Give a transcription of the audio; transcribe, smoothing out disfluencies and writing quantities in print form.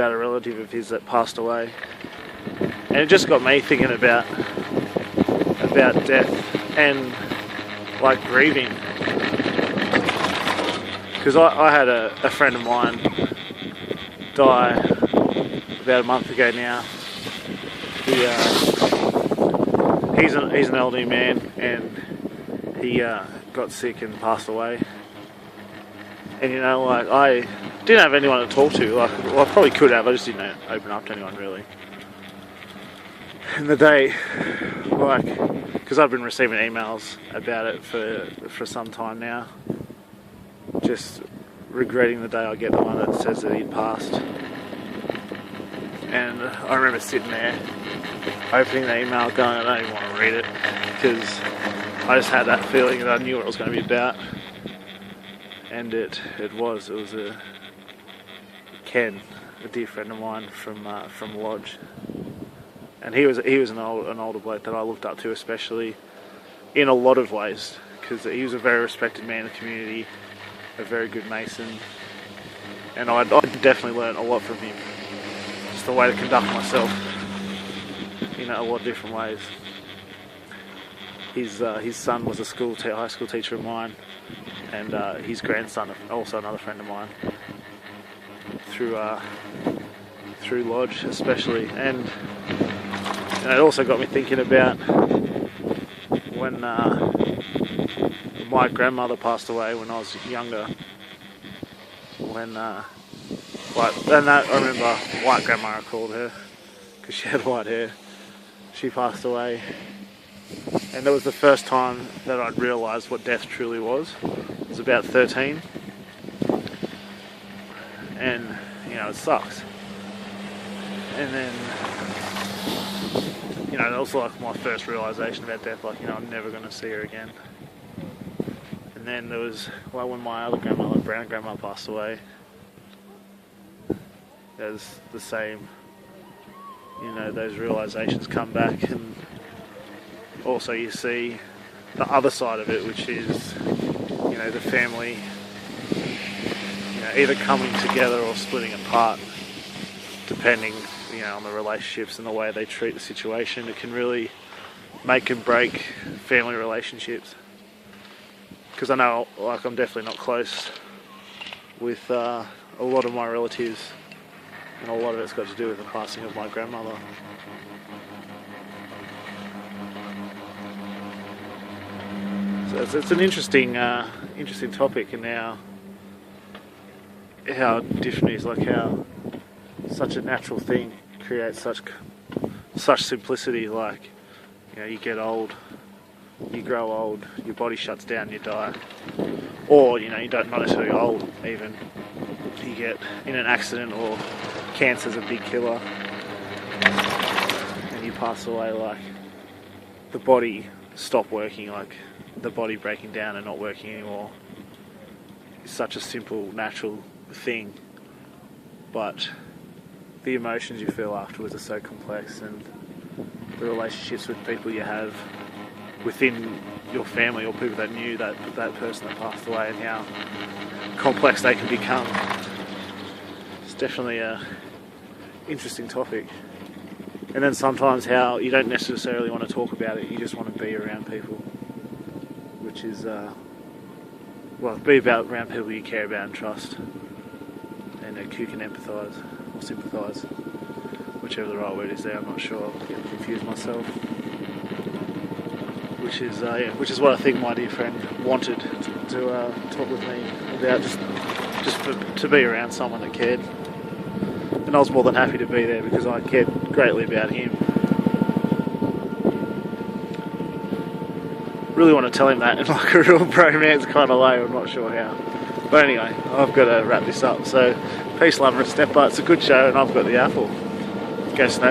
about a relative of his that passed away, and it just got me thinking about death and like grieving. Because I had a friend of mine die about a month ago now. He's an elderly man, and he got sick and passed away. And you know, like, I didn't have anyone to talk to. Like, well, I probably could have. I just didn't open up to anyone really. And the day, like, because I've been receiving emails about it for some time now, just regretting the day I get the one that says that he'd passed. And I remember sitting there, opening the email, going, I don't even want to read it, because I just had that feeling that I knew what it was going to be about. And it was a Ken, a dear friend of mine from Lodge, and he was an older bloke that I looked up to, especially in a lot of ways, because he was a very respected man in the community, a very good mason, and I definitely learned a lot from him, just the way to conduct myself in a lot of different ways. His son was a high school teacher of mine, and his grandson, also another friend of mine, through Lodge especially. And it also got me thinking about when my grandmother passed away when I was younger. I remember White Grandma, I called her, because she had white hair. She passed away, and it was the first time that I'd realised what death truly was. I was about 13, and you know, it sucks. And then, you know, that was like my first realisation about death, like, you know, I'm never going to see her again. And then there was, well, when my other grandmother, Brown Grandma, passed away, there's the same, you know, those realisations come back, and also you see the other side of it, which is, you know, the family, you know, either coming together or splitting apart, depending, you know, on the relationships and the way they treat the situation. It can really make and break family relationships. Because I know, like, I'm definitely not close with a lot of my relatives, and a lot of it's got to do with the passing of my grandmother. So it's an interesting topic, and how different it is, like how such a natural thing creates such simplicity. Like, you know, you get old, you grow old, your body shuts down, you die. Or, you know, you don't, not necessarily old even, you get in an accident, or cancer's a big killer, and you pass away. Like, the body stopped working, like the body breaking down and not working anymore. It's such a simple, natural thing, but the emotions you feel afterwards are so complex, and the relationships with people you have within your family or people that knew that person that passed away, and how complex they can become. It's definitely a interesting topic. And then sometimes how you don't necessarily want to talk about it, you just want to be around people, which is be around people you care about and trust, and who can empathise or sympathise, whichever the right word is there. I'm not sure, I'm getting confused myself. Which is what I think my dear friend wanted to talk with me about, just to be around someone that cared. And I was more than happy to be there, because I cared greatly about him. Really want to tell him that in like a real bromance kind of way, I'm not sure how. But anyway, I've got to wrap this up. So, peace, love and respect, but it's a good show, and I've got the apple. Go Snow.